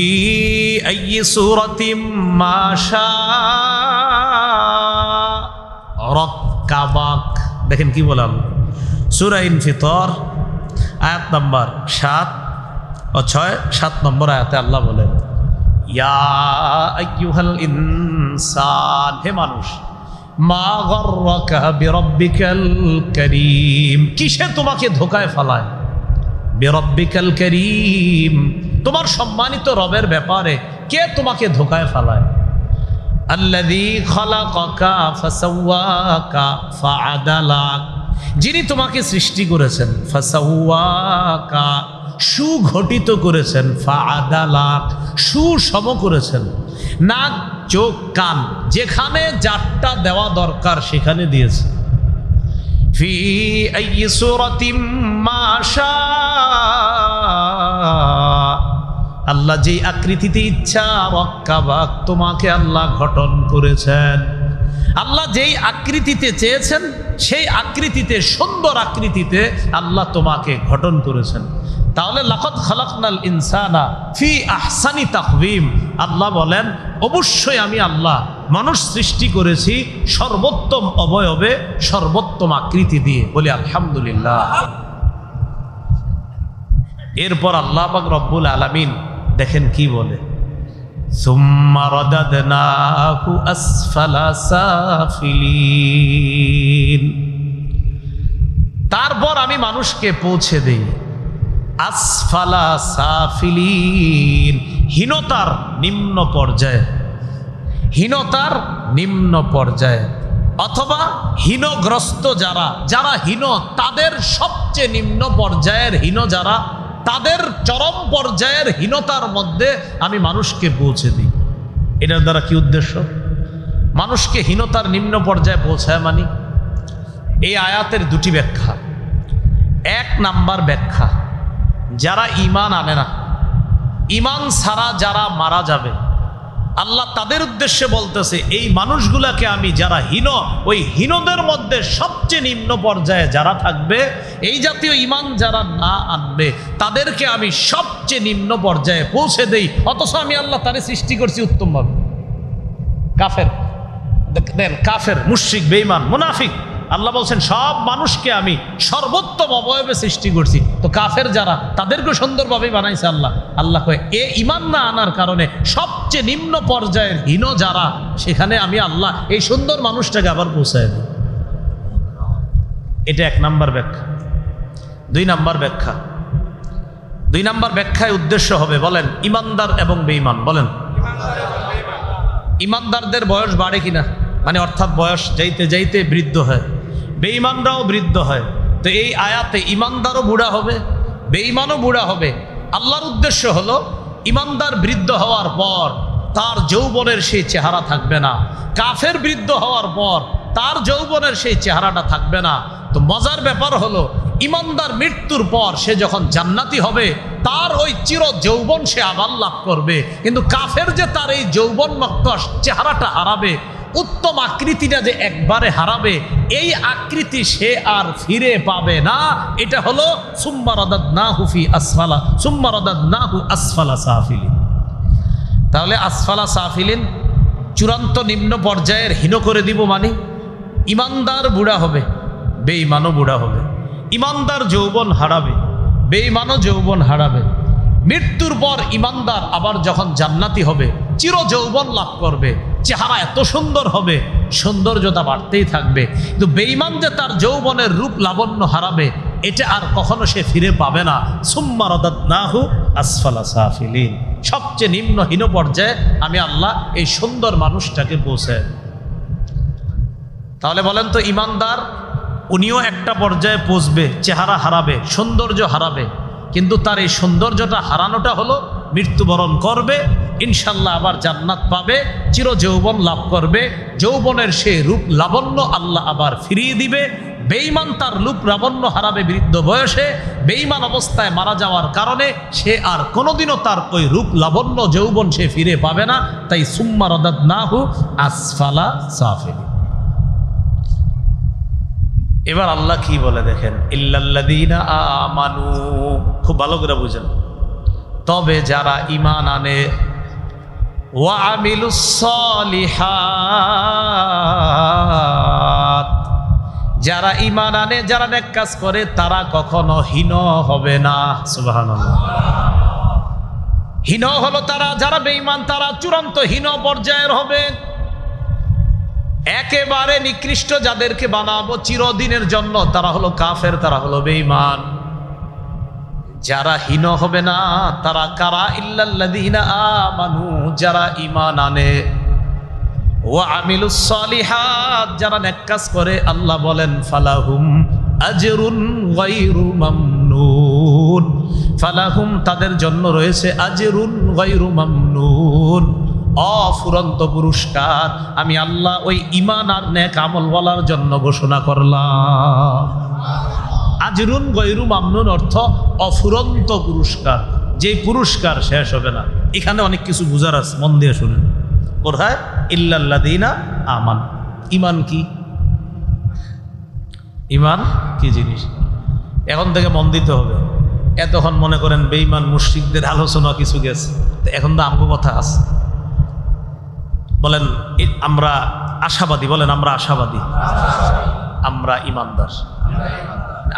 আইয়ি সূরাতিন মা শাআ রাক্কাবাক। দেখেন কি বললাম, সূরা ইনফিতর আয়াত নম্বর 7 ও 7 নম্বর আয়াতে আল্লাহ বলেন ইয়া আইয়ুহাল ইনসান, হে মানুষ, মা গাররাকা বিরাব্বিকাল কারীম, কিসে তোমাকে ধোকায় ফেলায়? বিরাব্বিকাল কারীম, তোমার সম্মানিত রবের ব্যাপারে কে তোমাকে ধোকায় ফেলায়? আল্লাযী খালাকাকা ফাসাওয়াকা ফাআদালাক, যিনি তোমাকে সৃষ্টি করেছেন, ফাসাওয়াকা, সুগঠিত করেছেন, ফাআদালাক, সুষম করেছেন। নাক, চোখ, কান, যেখানে যারটা দেওয়া দরকার সেখানে দিয়েছে। ফি আইয়ি সূরাতিন মা শাআ, আল্লাহ যেই আকৃতিতে ইচ্ছা রাক্কাবাক, তোমাকে আল্লাহ গঠন করেছেন। আল্লাহ যেই আকৃতিতে চেয়েছেন সেই আকৃতিতে, সুন্দর আকৃতিতে আল্লাহ তোমাকে গঠন করেছেন। তাহলে লাকাদ খালাকনাল ইনসানা ফি আহসানি তাকওয়িম, আল্লাহ বলেন অবশ্যই আমি আল্লাহ মানুষ সৃষ্টি করেছি সর্বোত্তম অবয়বে, সর্বোত্তম আকৃতি দিয়ে। বলি আলহামদুলিল্লাহ। এরপর আল্লাহ পাক রব্বুল আলামিন দেখেন কি বলে, সুম্মা রাদাদনাহু আসফালা সাফিলিন, তারপর আমি মানুষকে পৌঁছে দেই আসফালা সাফিলিন, হীনতার নিম্ন পর্যায়ে, হীনতার নিম্ন পর্যায়ে, অথবা হীনগ্রস্ত যারা, যারা হীন তাদের সবচেয়ে নিম্ন পর্যায়ের হীন যারা, তাদের চরম পর্যায়ের হীনতার মধ্যে আমি মানুষকে পৌঁছে দিই। এটার দ্বারা কি উদ্দেশ্য? মানুষকে হীনতার নিম্ন পর্যায়ে পৌঁছায় মানি। এই আয়াতের দুটি ব্যাখ্যা। এক নাম্বার ব্যাখ্যা, যারা ঈমান আনে না, ঈমান ছাড়া যারা মারা যাবে, আল্লাহ তাদের উদ্দেশ্যে বলতেছে এই মানুষগুলাকে আমি, যারা হীন, ওই হীনদের মধ্যে সবচেয়ে নিম্ন পর্যায়ে যারা থাকবে, এই জাতীয় ঈমান যারা না আনবে, তাদেরকে আমি সবচেয়ে নিম্ন পর্যায়ে পৌঁছে দেই। অথচ আমি আল্লাহ তারে সৃষ্টি করছি উত্তমভাবে। কাফের দেন, কাফের, মুশরিক, বেঈমান, মুনাফিক, আল্লাহ বলছেন সব মানুষকে আমি সর্বোত্তম অবয়বে সৃষ্টি করছি। তো কাফের যারা, তাদেরকে সুন্দরভাবে বানাইছে আল্লাহ। আল্লাহ কয় এ ঈমান না আনার কারণে সবচেয়ে নিম্ন পর্যায়ের হীন যারা, সেখানে আমি আল্লাহ এই সুন্দর মানুষটাকে আবার পৌঁছায় দিই। এটা এক নাম্বার ব্যাখ্যা। দুই নাম্বার ব্যাখ্যা, দুই নাম্বার ব্যাখ্যায় উদ্দেশ্য হবে, বলেন ঈমানদার এবং বেঈমান। বলেন ঈমানদারদের বয়স বাড়ে কিনা, মানে অর্থাৎ বয়স যাইতে যাইতে বৃদ্ধ হয়, বেঈমানরাও বৃদ্ধ হয়। তো এই আয়াতে ঈমানদারও বুড়া হবে, বেঈমানও বুড়া হবে। আল্লাহর উদ্দেশ্য হলো ঈমানদার বৃদ্ধ হওয়ার পর তার যৌবনের সেই চেহারা থাকবে না, কাফের বৃদ্ধ হওয়ার পর তার যৌবনের সেই চেহারাটা থাকবে না। তো মজার ব্যাপার হলো, ঈমানদার মৃত্যুর পর সে যখন জান্নাতি হবে, তার ওই চির যৌবন সে আবার লাভ করবে। কিন্তু কাফের যে তার এই যৌবনমুক্ত চেহারাটা হারাবে, উত্তম আকৃতিটা যে একবারে হারাবে, এই আকৃতি সে আর ফিরে পাবে না। এটা হলো সুম্মা রাদাদনাহু ফি আসফালা, সুম্মা রাদাদনাহু আসফালা সাফিলিন। তাহলে আসফালা সাফিলিন, চূড়ান্ত নিম্ন পর্যায়ের হীন করে দিব, মানে ঈমানদার বুড়া হবে, বেঈমানও বুড়া হবে। ঈমানদার যৌবন হারাবে, বেঈমানও যৌবন হারাবে। মৃত্যুর পর ঈমানদার আবার যখন জান্নাতি হবে, চির যৌবন লাভ করবে, চেহারা এত সুন্দর হবে, সৌন্দর্যতা বাড়তেই থাকবে। কিন্তু বেঈমান যে তার যৌবনের রূপ লাবণ্য হারাবে, এটা আর কখনো সে ফিরে পাবে না। সুম্মা রাদাদনাহু আসফালা সাফিলিন, সবচেয়ে নিম্ন হীন পর্যায়ে আমি আল্লাহ এই সুন্দর মানুষটাকে পৌঁছায়। তাহলে বলেন তো, ঈমানদার উনিও একটা পর্যায়ে পৌঁছবে, চেহারা হারাবে, সৌন্দর্য হারাবে, কিন্তু তার এই সৌন্দর্যটা হারানোটা হলো মৃত্যুবরণ করবে, ইনশাল্লাহ আবার জান্নাত পাবে, চির যৌবন লাভ করবে, যৌবনের সেই রূপ লাবণ্য আল্লাহ আবার ফিরিয়ে দিবে। বেঈমান তার রূপ লাবণ্য হারাবে বৃদ্ধ বয়সে, বেঈমান অবস্থায় মারা যাওয়ার কারণে সে আর কোনোদিনও তার ওই রূপ লাবণ্য যৌবন সে ফিরে পাবে না। তাই সুম্মা রাদাদনাহু আসফালা সাফিলিন। এবার আল্লাহ কি বলে দেখেন, ইল্লাল্লাযীনা আমানু, খুব ভালো করে বুঝেন, তবে যারা ঈমান আনে, ওয়া আমিলুস সলিহাত, যারা ঈমান আনে, যারা নেক কাজ করে, তারা কখনো হীন হবে না। সুবহানাল্লাহ। হীন হলো তারা, যারা বেঈমান তারা চূড়ান্ত হীন পর্যায়ের হবে। একেবারে নিকৃষ্ট যাদেরকে বানাবো চিরদিনের জন্য, তারা হলো কাফের, তারা হলো বেঈমান। যারা হীন হবে না তারা কারা? ইল্লাল্লাযীনা আমানু, যারা ঈমান আনে, ওয়া আমিলুস সলিহাত, যারা নেক কাজ করে। আল্লাহ বলেন ফালাহুম আজরুন গায়রু মামনুন, ফালাহুম তাদের জন্য রয়েছে আজরুন গায়রু মামনুন, অফুরন্ত পুরস্কার। আমি আল্লাহ ওই ঈমান আর নেক আমল ওয়ালার জন্য ঘোষণা করলাম। আজরুন গায়রু মামনুন অর্থ অফুরন্ত পুরস্কার, যে পুরস্কার শেষ হবে না। এখানে অনেক কিছু বুঝার আছে, মন দিয়ে শুনেন। কোথায়? ইল্লাল্লাযীনা আমান। ঈমান কি? ঈমান কি জিনিস? এখন থেকে মন দিতে হবে। এতক্ষণ মনে করেন বেঈমান মুশরিকদের আলোচনা কিছু গেছে, এখন তো আমগো কথা আছে। বলেন আমরা আশাবাদী, বলেন আমরা আশাবাদী, আমরা ইমানদার।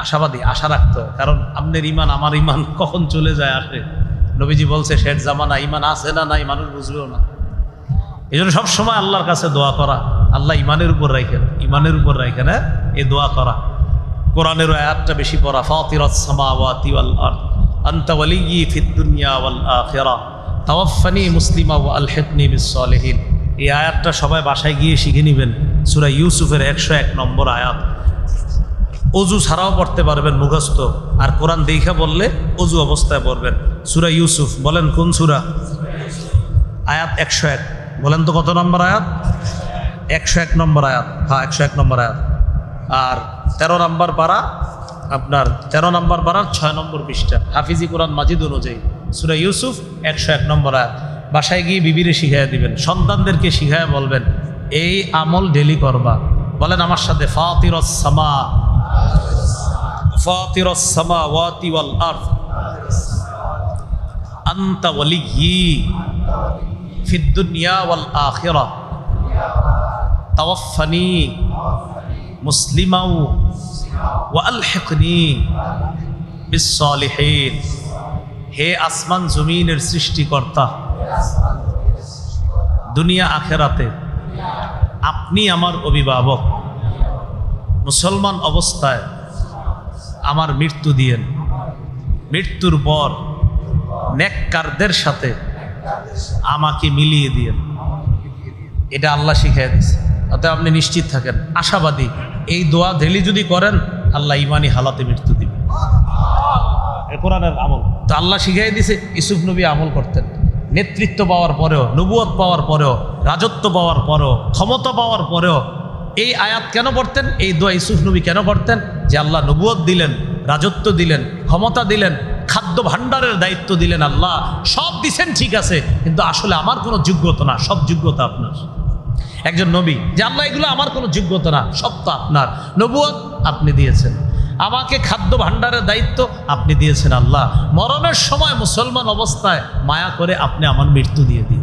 আশাবাদী, আশা রাখতে হয়, কারণ আপনার ইমান আমার ইমান কখন চলে যায় আসে। নবীজি বলছে শেষ জামানা ইমান আছে না নাই মানুষ বুঝবেও না। এই জন্য সবসময় আল্লাহর কাছে দোয়া করা, আল্লাহ ইমানের উপর রাখেন, ইমানের উপর রাখেন, হ্যাঁ এই দোয়া করা। কোরআনের আয়াতটা বেশি পড়া, ফাতিরাস সামাওয়াতি ওয়াল আরদ আনতা ওয়ালিয়্যি ফিদ দুনিয়া ওয়াল আখিরাহ তাওয়াফফানি মুসলিমা ওয়া আলহিকনি বিস সালিহিন। এই আয়াতটা সবাই বাসায় গিয়ে শিখে নেবেন, সূরা ইউসুফের 101 নম্বর আয়াত। অজু ছাড়াও পড়তে পারবেন মুখস্থ, আর কোরআন দেখা বললে অজু অবস্থায় পড়বেন। সূরা ইউসুফ, বলেন কোন সূরা? আয়াত 101, বলেন তো কত নম্বর আয়াত? 101 নম্বর আয়াত, হ্যাঁ 101 নম্বর আয়াত। আর 13 নম্বর পারা, আপনার 13 নম্বর পারার 6 নম্বর পৃষ্ঠা, হাফিজি কোরআন মাজিদ অনুযায়ী সূরা ইউসুফ 101 নম্বর আয়াত। বাসায় গিয়ে বিবিরে শিখাইয়া দিবেন, সন্তানদেরকে শিখাইয়া বলবেন এই আমল ডেলি করবা। বলেন আমার সাথে, ফাতিরাস সামাওয়াতি ওয়াল আরদ আনতা ওয়ালিয়্যি ফিদ দুনিয়া ওয়াল আখিরাহ তাওয়াফফানি মুসলিমা ওয়া আলহিকনি বিস সালিহিন। হে আসমান জমিনের সৃষ্টিকর্তা, দুনিয়া আখেরাতে আপনি আমার অভিভাবক, মুসলমান অবস্থায় আমার মৃত্যু দিয়েন, মৃত্যুর পর নেককারদের সাথে আমাকে মিলিয়ে দিয়েন। এটা আল্লাহ শিখিয়ে দিয়েছে। অতএব আপনি নিশ্চিত থাকেন, আশাবাদী, এই দোয়া ডেলি যদি করেন আল্লাহ ইমানি হালাতে মৃত্যু দিবেন। কোরআনের আমল তো আল্লাহ শিখিয়ে দিয়েছে। ইউসুফ নবী আমল করতেন, নেতৃত্ব পাওয়ার পরেও, নবুয়ত পাওয়ার পরেও, রাজত্ব পাওয়ার পরেও, ক্ষমতা পাওয়ার পরেও এই আয়াত কেন পড়তেন? এই দোয়া ইউসুফ নবী কেন করতেন? যে আল্লাহ নবুয়ত দিলেন, রাজত্ব দিলেন, ক্ষমতা দিলেন, খাদ্য ভাণ্ডারের দায়িত্ব দিলেন, আল্লাহ সব দিছেন ঠিক আছে, কিন্তু আসলে আমার কোনো যোগ্যতা না, সব যোগ্যতা আপনার। একজন নবী যে আল্লাহ এগুলো আমার কোনো যোগ্যতা না, সব তো আপনার। নবুয়ত আপনি দিয়েছেন, আমাকে খাদ্য ভাণ্ডারের দায়িত্ব আপনি দিয়েছেন। আল্লাহ মরণের সময় মুসলমান অবস্থায় মায়া করে আপনি আমার মৃত্যু দিয়ে দিন।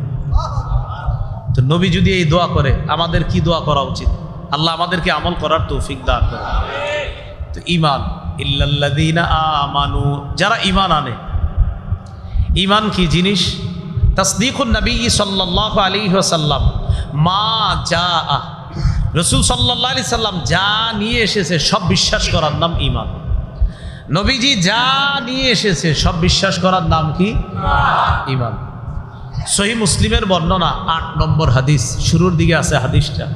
তো নবী যদি এই দোয়া করে, আমাদের কি দোয়া করা উচিত? আল্লাহ আমাদেরকে আমল করার তৌফিক দান করে। তো ঈমান, ইল্লাল্লাযীনা আমানু, যারা ঈমান আনে। ঈমান কি জিনিস? তাসদীকুন নবী সাল্লাল্লাহু আলাইহি ওয়াসাল্লাম মা জাআ, রাসূল সাল্লাল্লাহু আলাইহি সাল্লাম যা নিয়ে এসেছে সব বিশ্বাস করার নাম ঈমান। নবীজি যা নিয়ে এসেছে সব বিশ্বাস করার নাম কি? ঈমান। সহিহ মুসলিমের বর্ণনা 8 নম্বর হাদিস, শুরুর দিকে আছে হাদিসটা।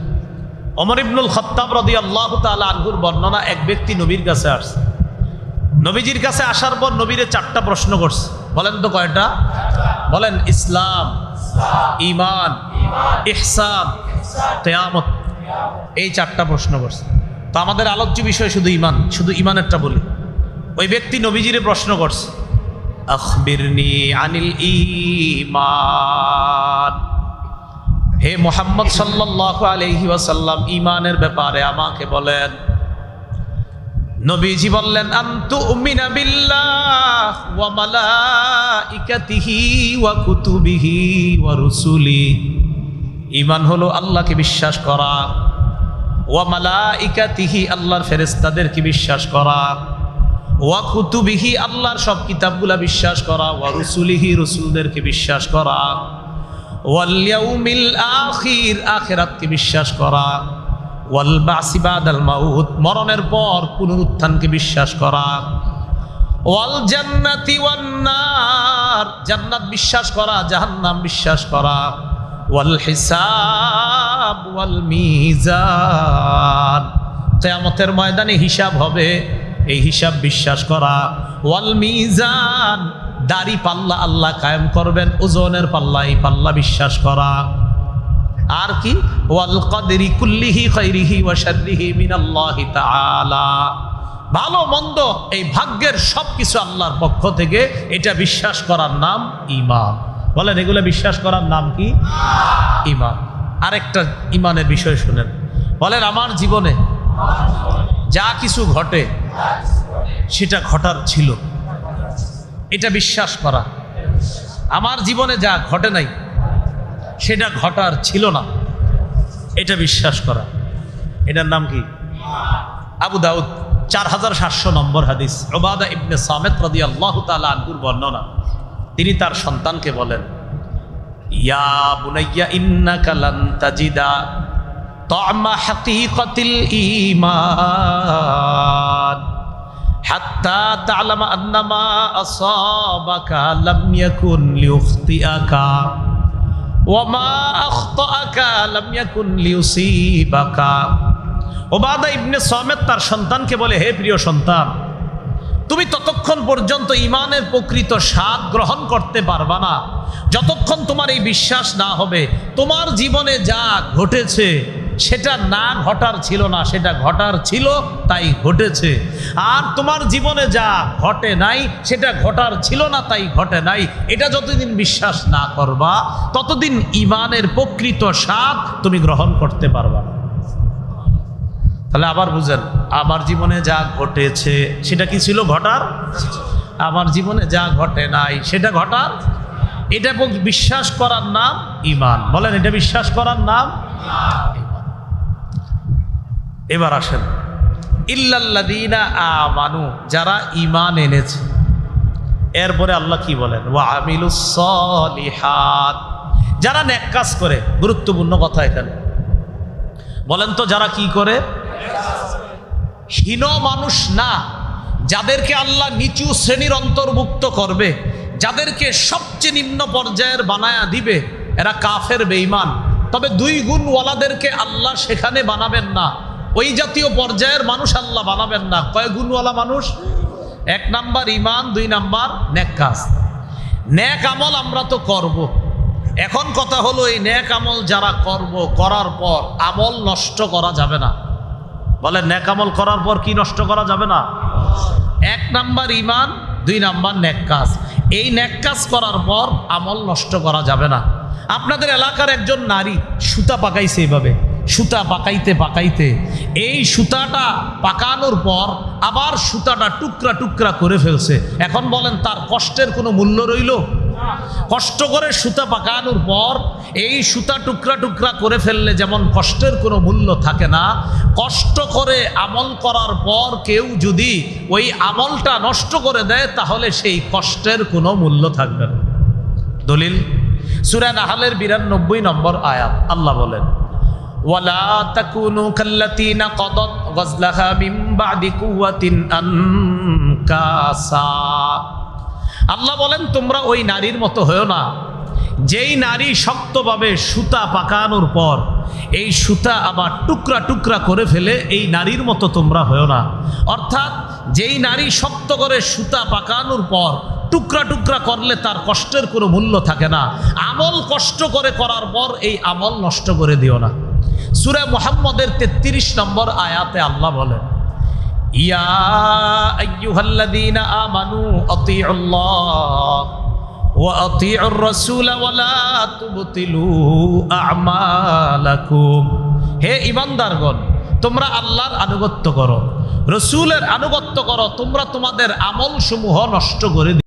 ওমর ইবনুল খাত্তাব রাদিয়াল্লাহু তাআলা আনহুর বর্ণনা, এক ব্যক্তি নবীর কাছে আসছে। নবীজির কাছে আসার পর নবীরে 4টা প্রশ্ন করছে। বলেন তো কয়টা? বলেন ইসলাম, ঈমান, ইহসান, কিয়ামত। এই 4টা প্রশ্ন করছে। তো আমাদের আলোচ্য বিষয় শুধু ঈমান, শুধু ঈমানেরটা বলি। ওই ব্যক্তি নবীজিরে প্রশ্ন করছে, আখবিরনি আনিল ঈমান, হে মুহাম্মদ সাল্লাল্লাহু আলাইহি ওয়াসাল্লাম ঈমানের ব্যাপারে আমাকে বলেন। নবীজি বললেন, আনতুমিনা বিল্লাহ ওয়া মালাইকাতিহি ওয়া কুতুবিহি ওয়া রুসুলি। ঈমান হলো আল্লাহকে বিশ্বাস করা, ওয়া মালাইকাতিহি আল্লাহর ফেরেশতাদেরকে বিশ্বাস করা, ওয়া কুতুবিহি আল্লাহর সব কিতাবগুলা বিশ্বাস করা, ওয়া রুসুলিহি রসুলদেরকে বিশ্বাস করা, ওয়াল ইয়াউমিল আখির আখিরাতকে বিশ্বাস করা, ওয়াল বাসি বাদাল মাউত মরণের পর পুনরুত্থানকে বিশ্বাস করা, ওয়াল জান্নাতি ওয়ান নার জান্নাত বিশ্বাস করা, জাহান্নাম বিশ্বাস করা, ওয়াল হিসাব ওয়াল মিজান কিয়ামতের ময়দানে হিসাব হবে, এই হিসাব বিশ্বাস করা, ওয়াল মিজান দাড়ি পাল্লা আল্লাহ কায়েম করবেন, ওজনের পাল্লা, এই পাল্লা বিশ্বাস করা। আর কি? ওয়াল কদরি কুল্লিহি খাইরিহি ওয়া শাররিহি মিনাল্লাহি তাআলা, ভালো মন্দ এই ভাগ্যের সব কিছু আল্লাহর পক্ষ থেকে, এটা বিশ্বাস করার নাম ঈমান। বলেন এগুলো বিশ্বাস করার নাম কি? ঈমান। আরেকটা ঈমানের বিষয় শুনেন। বলেন আমার জীবনে যা কিছু ঘটে সেটা ঘটার ছিল, এটা বিশ্বাস করা। আমার জীবনে যা ঘটে নাই সেটা ঘটার ছিল না, এটা বিশ্বাস করা। এটার নাম কি? আবু দাউদ 4700 নম্বর হাদিস। উবাদা ইবনে সামিত রাদিয়াল্লাহু তাআলা আনহুর বর্ণনা। তিনি তার সন্তানকে বলেন, ইয়া বুনাইয়া ইন্নাকা লান তাজিদা তা'মা হাকীকাতিল ঈমান হাত্তা তা'লামা আন্নামা আসাবাকা লাম ইয়াকুন লিউখতিআকা ওয়া মা আখতাআকা লাম ইয়াকুন লিউসিবাকা। উবাদা ইবনে সামিত তার সন্তানকে বলে, হে প্রিয় সন্তান, তুমি ততক্ষণ পর্যন্ত ঈমানের প্রকৃত স্বাদ গ্রহণ করতে পারবা না যতক্ষণ তোমার এই বিশ্বাস না হবে তোমার জীবনে যা ঘটেছে সেটা না ঘটার ছিল না, সেটা ঘটার ছিল তাই ঘটেছে। আর তোমার জীবনে যা ঘটে নাই সেটা ঘটার ছিল না তাই ঘটে নাই, এটা যতদিন বিশ্বাস না করবা ততদিন ঈমানের প্রকৃত স্বাদ তুমি গ্রহণ করতে পারবা না। তাহলে আবার বুঝেন, আমার জীবনে যা ঘটেছে সেটা কি ছিল? ঘটার। আমার জীবনে যা ঘটে নাই সেটা ঘটার। এটা বিশ্বাস করার নাম ঈমান। বলেন, এটা বিশ্বাস করার নাম ঈমান। এবার আসেন, ইল্লাল্লাযীনা আমানু, যারা ঈমান এনেছে। এরপরে আল্লাহ কি বলেন? ওয়া আমিলুস সলিহাত, যারা নেক কাজ করে। গুরুত্বপূর্ণ কথা এখানে। বলেন তো, যারা কি করে? হীন মানুষ না, যাদেরকে আল্লাহ নিচু শ্রেণীর অন্তর্ভুক্ত করবে, যাদেরকে সবচেয়ে নিম্ন পর্যায়ের বানায়া দিবে, এরা কাফের বেঈমান। তবে দুই গুণওয়ালাদেরকে আল্লাহ সেখানে বানাবেন না, ওই জাতীয় পর্যায়ের মানুষ আল্লাহ বানাবেন না। কয় গুণওয়ালা মানুষ? 1 নাম্বার ঈমান, 2 নাম্বার নেক কাজ। নেক আমল আমরা তো করব। এখন কথা হলো, এই নেক আমল যারা করব, করার পর আমল নষ্ট করা যাবে না। বলে, নেক আমল করার পর কি নষ্ট করা যাবে না? 1 নাম্বার ঈমান, 2 নাম্বার নেক কাজ। এই নেক কাজ করার পর আমল নষ্ট করা যাবে না। আপনাদের এলাকার একজন নারী সুতা পাকাইছে, এইভাবে সুতা পাকাইতে পাকাইতে এই সুতাটা পাকানোর পর আবার সুতাটা টুকরা টুকরা করে ফেলছে। এখন বলেন, তার কষ্টের কোনো মূল্য রইল? কষ্ট করে সুতা পাকানোর পর এই সুতা টুকরা টুকরা করে ফেললে যেমন কষ্টের কোনো মূল্য থাকে না, কষ্ট করে আমল করার পর কেউ যদি ওই আমলটা নষ্ট করে দেয় তাহলে সেই কষ্টের কোনো মূল্য থাকবে না। দলিল সূরা নাহলের 92 নম্বর আয়াত। আল্লাহ বলেন, ওয়ালা তাকুনু কাল্লাতিনা কাদাত গাজলাহা মিন বাদি কুওয়াতিন আনকাসা। আল্লাহ বলেন, তোমরা ওই নারীর মতো হয়েও না যেই নারী শক্তভাবে সুতা পাকানোর পর এই সুতা আবার টুকরা টুকরা করে ফেলে, এই নারীর মতো তোমরা হয়েও না। অর্থাৎ যেই নারী শক্ত করে সুতা পাকানোর পর টুকরা টুকরা করলে তার কষ্টের কোনো মূল্য থাকে না, আমল কষ্ট করে করার পর এই আমল নষ্ট করে দিও না। সূরা মুহাম্মদের 33 নম্বর আয়াতে আল্লাহ বলেন, ইয়া আইয়ুহাল্লাযীনা আমানু আতিউল্লাহ ওয়া আতিউর রাসূল ওয়া লা তুবতিলু আমালাকুম। হে ঈমানদারগণ, তোমরা আল্লাহর আনুগত্য করো, রাসূলের আনুগত্য করো, তোমরা তোমাদের আমলসমূহ নষ্ট করে